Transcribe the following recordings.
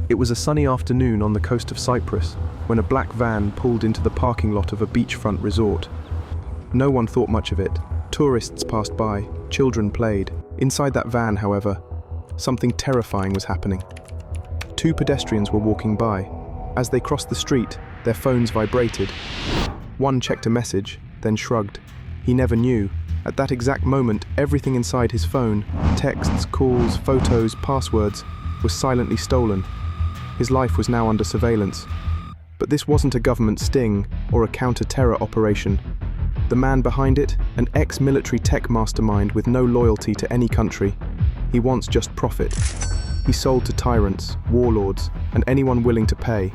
It was a sunny afternoon on the coast of Cyprus when a black van pulled into the parking lot of a beachfront resort. No one thought much of it. Tourists passed by, children played. Inside that van, however, something terrifying was happening. Two pedestrians were walking by. As they crossed the street, their phones vibrated. One checked a message, then shrugged. He never knew. At that exact moment, everything inside his phone, texts, calls, photos, passwords, was silently stolen. His life was now under surveillance. But this wasn't a government sting or a counter-terror operation. The man behind it, an ex-military tech mastermind with no loyalty to any country. He wants just profit. He sold to tyrants, warlords, and anyone willing to pay.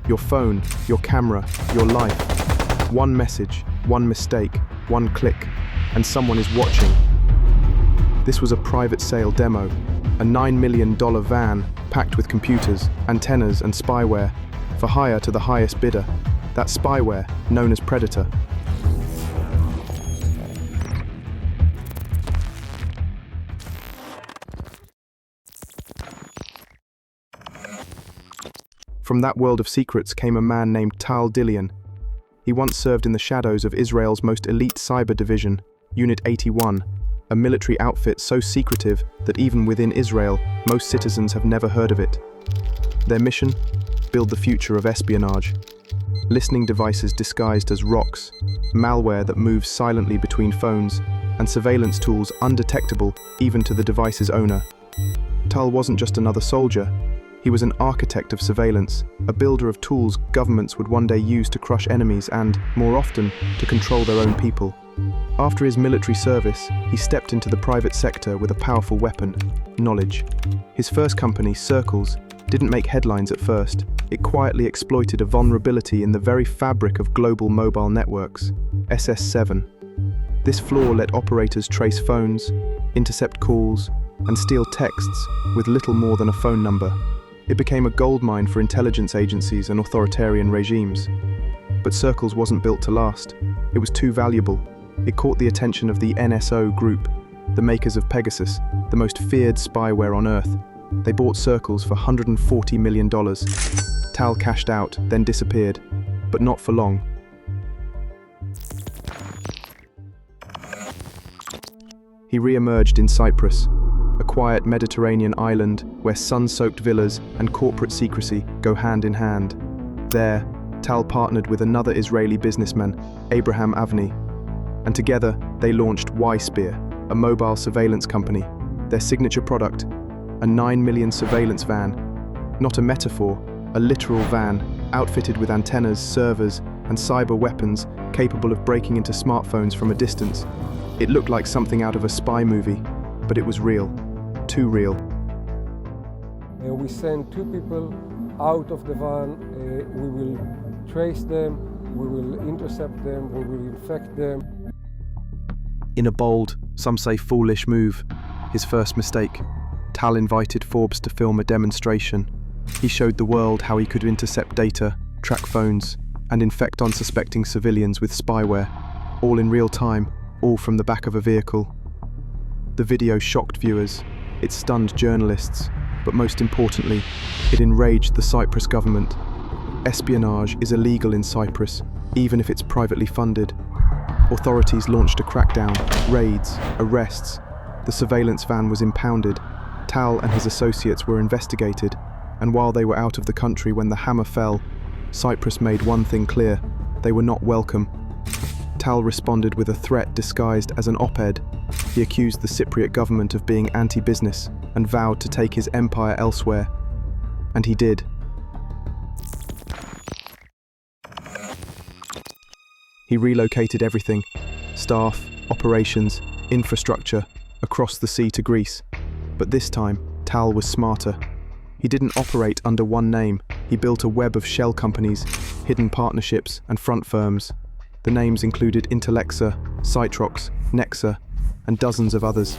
Your phone, your camera, your life. One message, one mistake, one click, and someone is watching. This was a private sale demo, a $9 million van packed with computers, antennas, and spyware, for hire to the highest bidder. That spyware, known as Predator. From that world of secrets came a man named Tal Dilian. He once served in the shadows of Israel's most elite cyber division, Unit 81, a military outfit so secretive that even within Israel, most citizens have never heard of it. Their mission? Build the future of espionage. Listening devices disguised as rocks, malware that moves silently between phones, and surveillance tools undetectable even to the device's owner. Tal wasn't just another soldier. He was an architect of surveillance, a builder of tools governments would one day use to crush enemies and, more often, to control their own people. After his military service, he stepped into the private sector with a powerful weapon: knowledge. His first company, Circles, didn't make headlines at first. It quietly exploited a vulnerability in the very fabric of global mobile networks, SS7. This flaw let operators trace phones, intercept calls, and steal texts with little more than a phone number. It became a goldmine for intelligence agencies and authoritarian regimes. But Circles wasn't built to last. It was too valuable. It caught the attention of the NSO group, the makers of Pegasus, the most feared spyware on Earth. They bought Circles for $140 million. Tal cashed out, then disappeared, but not for long. He re-emerged in Cyprus, a quiet Mediterranean island where sun-soaked villas and corporate secrecy go hand in hand. There, Tal partnered with another Israeli businessman, Abraham Avni, and together they launched Y-Spear, a mobile surveillance company. Their signature product, a 9 million surveillance van. Not a metaphor, a literal van, outfitted with antennas, servers, and cyber weapons capable of breaking into smartphones from a distance. It looked like something out of a spy movie, but it was real. Too real. We send two people out of the van. We will trace them, we will intercept them, we will infect them. In a bold, some say foolish move, his first mistake, Tal invited Forbes to film a demonstration. He showed the world how he could intercept data, track phones, and infect unsuspecting civilians with spyware, all in real time, all from the back of a vehicle. The video shocked viewers, it stunned journalists, but most importantly, it enraged the Cyprus government. Espionage is illegal in Cyprus, even if it's privately funded. Authorities launched a crackdown, raids, arrests. The surveillance van was impounded. Tal and his associates were investigated, and while they were out of the country when the hammer fell, Cyprus made one thing clear: they were not welcome. Tal responded with a threat disguised as an op-ed. He accused the Cypriot government of being anti-business and vowed to take his empire elsewhere. And he did. He relocated everything: staff, operations, infrastructure, across the sea to Greece. But this time, Tal was smarter. He didn't operate under one name. He built a web of shell companies, hidden partnerships, and front firms. The names included Intellexa, Cytrox, Nexa, and dozens of others,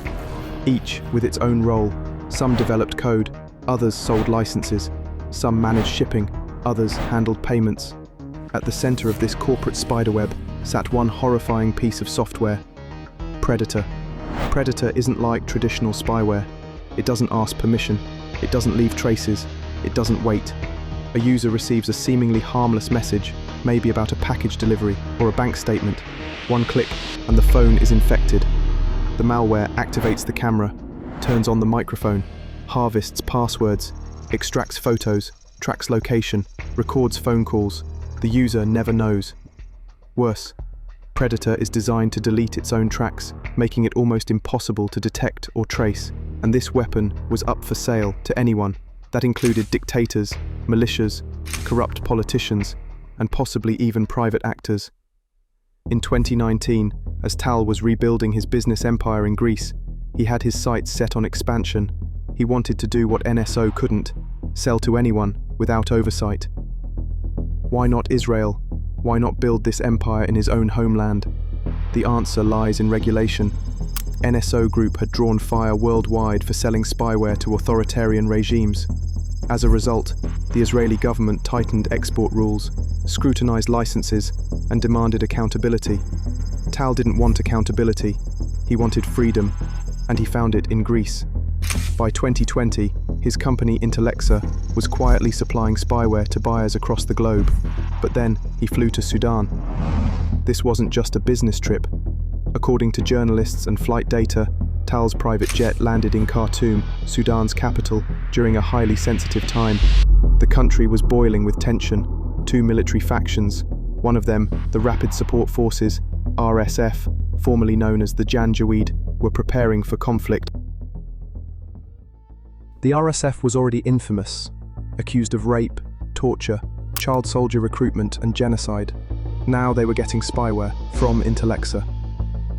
each with its own role. Some developed code, others sold licenses, some managed shipping, others handled payments. At the center of this corporate spiderweb sat one horrifying piece of software: Predator. Predator isn't like traditional spyware. It doesn't ask permission, it doesn't leave traces, It doesn't wait. A user receives a seemingly harmless message, maybe about a package delivery or a bank statement. One click, and the phone is infected. The malware activates the camera, turns on the microphone, harvests passwords, extracts photos, tracks location, records phone calls. The user never knows. Worse, Predator is designed to delete its own tracks, making it almost impossible to detect or trace. And this weapon was up for sale to anyone. That included dictators, militias, corrupt politicians, and possibly even private actors. In 2019, as Tal was rebuilding his business empire in Greece, he had his sights set on expansion. He wanted to do what NSO couldn't, sell to anyone without oversight. Why not Israel? Why not build this empire in his own homeland? The answer lies in regulation. NSO Group had drawn fire worldwide for selling spyware to authoritarian regimes. As a result, the Israeli government tightened export rules, scrutinized licenses, and demanded accountability. Tal didn't want accountability. He wanted freedom, and he found it in Greece. By 2020, his company Intellexa was quietly supplying spyware to buyers across the globe. But then, he flew to Sudan. This wasn't just a business trip. According to journalists and flight data, Tal's private jet landed in Khartoum, Sudan's capital, during a highly sensitive time. The country was boiling with tension. Two military factions, one of them, the Rapid Support Forces, RSF, formerly known as the Janjaweed, were preparing for conflict. The RSF was already infamous, accused of rape, torture, child soldier recruitment, and genocide. Now they were getting spyware from Intellexa.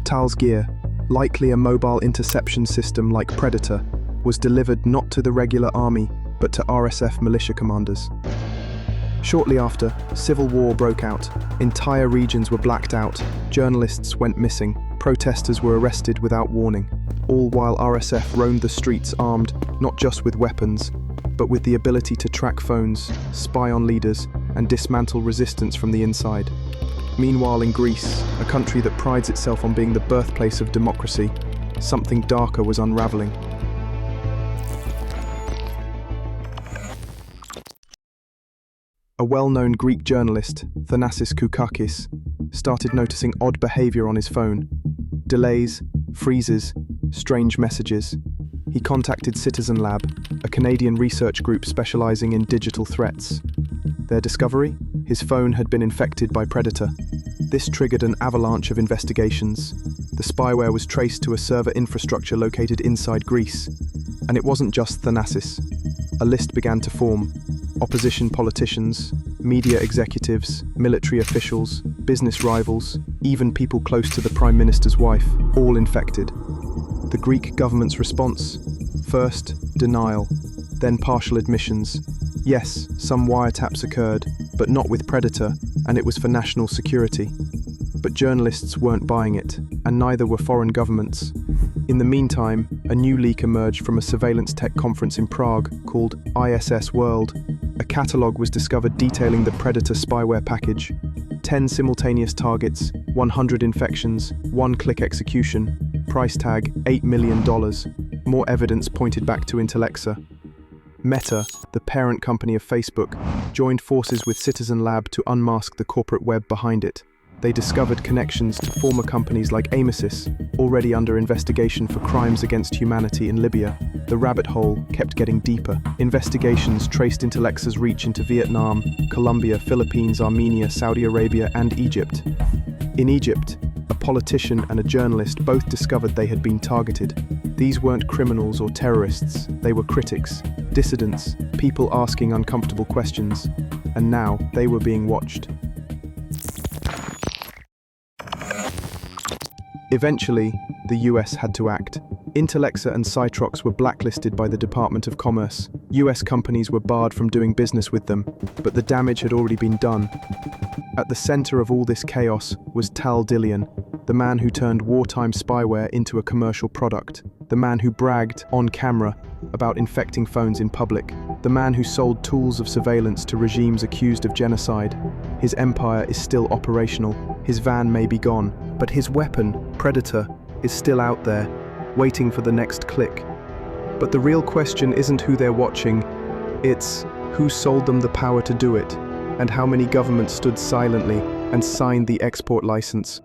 Tal's gear, likely a mobile interception system like Predator, was delivered not to the regular army, but to RSF militia commanders. Shortly after, civil war broke out. Entire regions were blacked out, journalists went missing, protesters were arrested without warning, all while RSF roamed the streets armed not just with weapons, but with the ability to track phones, spy on leaders, and dismantle resistance from the inside. Meanwhile, in Greece, a country that prides itself on being the birthplace of democracy, something darker was unraveling. A well-known Greek journalist, Thanasis Koukakis, started noticing odd behavior on his phone. Delays, freezes, strange messages. He contacted Citizen Lab, a Canadian research group specializing in digital threats. Their discovery? His phone had been infected by Predator. This triggered an avalanche of investigations. The spyware was traced to a server infrastructure located inside Greece. And it wasn't just Thanasis. A list began to form. Opposition politicians, media executives, military officials, business rivals, even people close to the Prime Minister's wife, all infected. The Greek government's response? First, denial, then partial admissions. Yes, some wiretaps occurred, but not with Predator, and it was for national security. But journalists weren't buying it, and neither were foreign governments. In the meantime, a new leak emerged from a surveillance tech conference in Prague called ISS World. A catalogue was discovered detailing the Predator spyware package. 10 simultaneous targets, 100 infections, one-click execution, price tag $8 million. More evidence pointed back to Intellexa. Meta, the parent company of Facebook, joined forces with Citizen Lab to unmask the corporate web behind it. They discovered connections to former companies like Amesis, already under investigation for crimes against humanity in Libya. The rabbit hole kept getting deeper. Investigations traced Intellexa's reach into Vietnam, Colombia, Philippines, Armenia, Saudi Arabia, and Egypt. In Egypt, a politician and a journalist both discovered they had been targeted. These weren't criminals or terrorists, they were critics, dissidents, people asking uncomfortable questions. And now, they were being watched. Eventually, the US had to act. Intellexa and Cyprus were blacklisted by the Department of Commerce. US companies were barred from doing business with them, but the damage had already been done. At the center of all this chaos was Tal Dilian, the man who turned wartime spyware into a commercial product, the man who bragged, on camera, about infecting phones in public, the man who sold tools of surveillance to regimes accused of genocide. His empire is still operational, his van may be gone, but his weapon, Predator, is still out there, waiting for the next click. But the real question isn't who they're watching, it's Who sold them the power to do it? And how many governments stood silently and signed the export license?